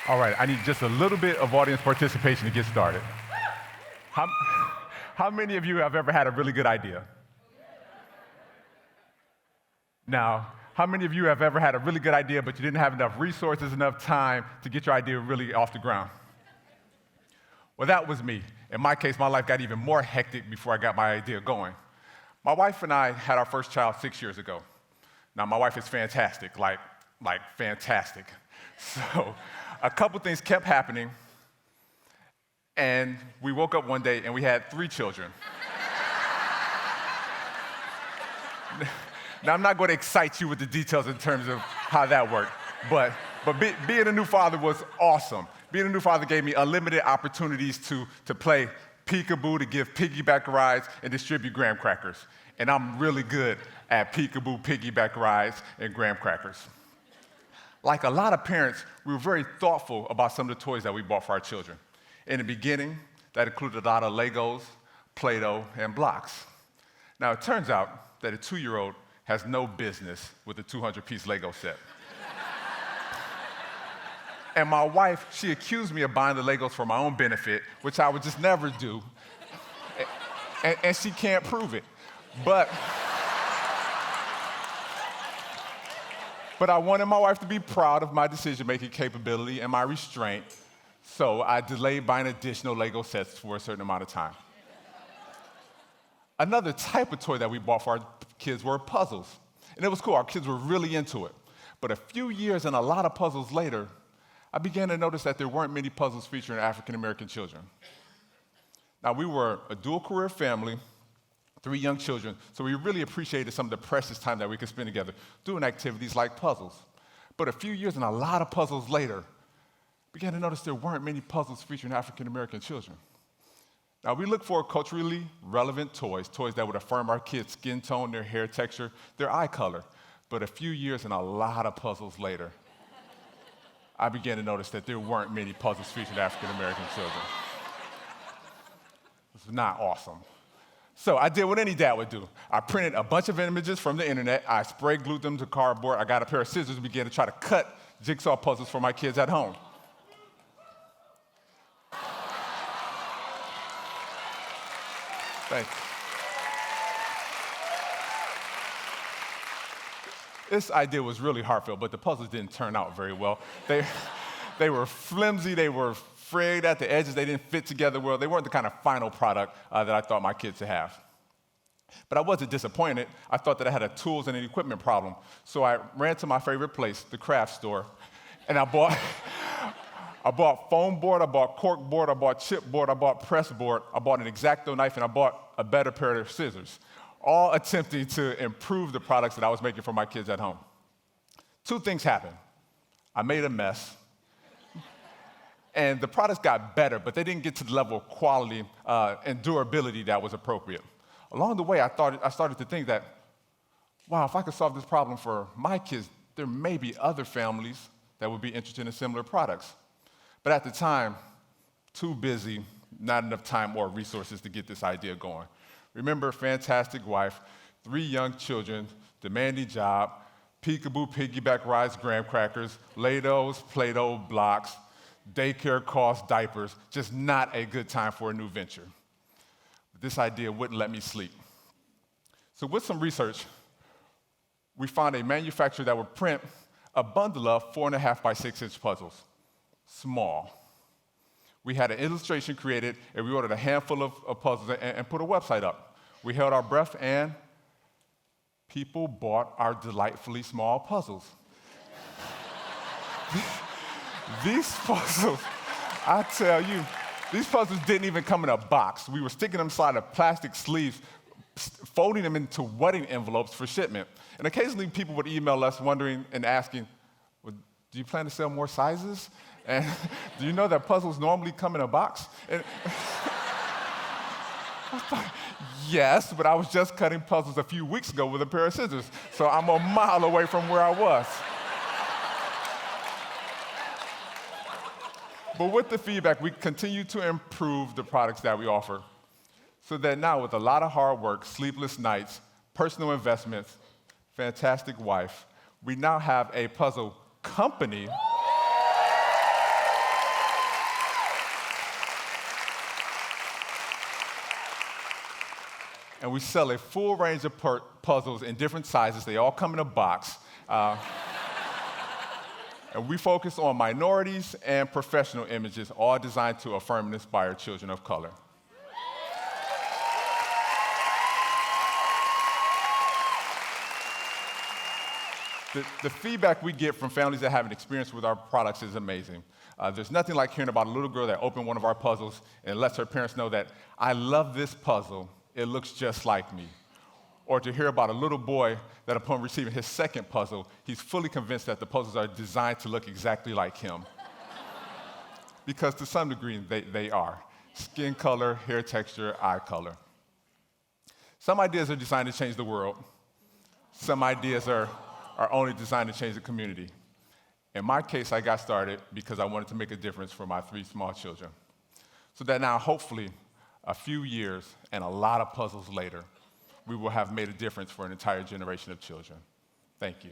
All right, I need just a little bit of audience participation to get started. How many of you have ever had a really good idea? Now, how many of you have ever had a really good idea, but you didn't have enough resources, enough time to get your idea really off the ground? Well, that was me. In my case, my life got even more hectic before I got my idea going. My wife and I had our first child 6 years ago. Now, my wife is fantastic, like fantastic. So a couple things kept happening, and we woke up one day and we had 3 children. Now, I'm not going to excite you with the details in terms of how that worked, but being a new father was awesome. Being a new father gave me unlimited opportunities to play peekaboo, to give piggyback rides, and distribute graham crackers. And I'm really good at peekaboo, piggyback rides, and graham crackers. Like a lot of parents, we were very thoughtful about some of the toys that we bought for our children. In the beginning, that included a lot of Legos, Play-Doh, and blocks. Now, it turns out that a 2-year-old has no business with a 200-piece Lego set. And my wife, she accused me of buying the Legos for my own benefit, which I would just never do. And she can't prove it. But I wanted my wife to be proud of my decision-making capability and my restraint, so I delayed buying additional Lego sets for a certain amount of time. Another type of toy that we bought for our kids were puzzles. And it was cool. Our kids were really into it. But a few years and a lot of puzzles later, I began to notice that there weren't many puzzles featuring African-American children. Now, we were a dual-career family, 3 young children, so we really appreciated some of the precious time that we could spend together doing activities like puzzles. But a few years and a lot of puzzles later, I began to notice there weren't many puzzles featuring African-American children. Now, we look for culturally relevant toys that would affirm our kids' skin tone, their hair texture, their eye color. But a few years and a lot of puzzles later, I began to notice that there weren't many puzzles featuring African-American children. It's not awesome. So I did what any dad would do. I printed a bunch of images from the internet. I spray glued them to cardboard. I got a pair of scissors and began to try to cut jigsaw puzzles for my kids at home. Thanks. This idea was really heartfelt, but the puzzles didn't turn out very well. They were flimsy, they were frayed at the edges, they didn't fit together well. They weren't the kind of final product that I thought my kids would have. But I wasn't disappointed. I thought that I had a tools and an equipment problem. So I ran to my favorite place, the craft store, and I bought foam board, I bought cork board, I bought chip board, I bought press board, I bought an X-Acto knife, and I bought a better pair of scissors, all attempting to improve the products that I was making for my kids at home. 2 things happened. I made a mess, and the products got better, but they didn't get to the level of quality and durability that was appropriate. Along the way, I started to think that, wow, if I could solve this problem for my kids, there may be other families that would be interested in similar products. But at the time, too busy, not enough time or resources to get this idea going. Remember, fantastic wife, 3 young children, demanding job, peekaboo, piggyback rides, graham crackers, Legos, Play-Doh, blocks, daycare costs, diapers, just not a good time for a new venture. But this idea wouldn't let me sleep. So with some research, we found a manufacturer that would print a bundle of 4.5 by 6-inch puzzles. Small. We had an illustration created, and we ordered a handful of puzzles and put a website up. We held our breath, and people bought our delightfully small puzzles. These puzzles, I tell you, these puzzles didn't even come in a box. We were sticking them inside of plastic sleeves, folding them into wedding envelopes for shipment. And occasionally people would email us wondering and asking, well, do you plan to sell more sizes? And do you know that puzzles normally come in a box? And I thought, yes, but I was just cutting puzzles a few weeks ago with a pair of scissors, so I'm a mile away from where I was. But with the feedback, we continue to improve the products that we offer, so that now with a lot of hard work, sleepless nights, personal investments, fantastic wife, we now have a puzzle company and we sell a full range of puzzles in different sizes. They all come in a box. And we focus on minorities and professional images, all designed to affirm and inspire children of color. The feedback we get from families that have an experience with our products is amazing. There's nothing like hearing about a little girl that opened one of our puzzles and lets her parents know that, I love this puzzle, it looks just like me. Or to hear about a little boy that upon receiving his second puzzle, he's fully convinced that the puzzles are designed to look exactly like him. Because to some degree, they are. Skin color, hair texture, eye color. Some ideas are designed to change the world. Some ideas are only designed to change the community. In my case, I got started because I wanted to make a difference for my 3 small children. So that now, hopefully, a few years and a lot of puzzles later, we will have made a difference for an entire generation of children. Thank you.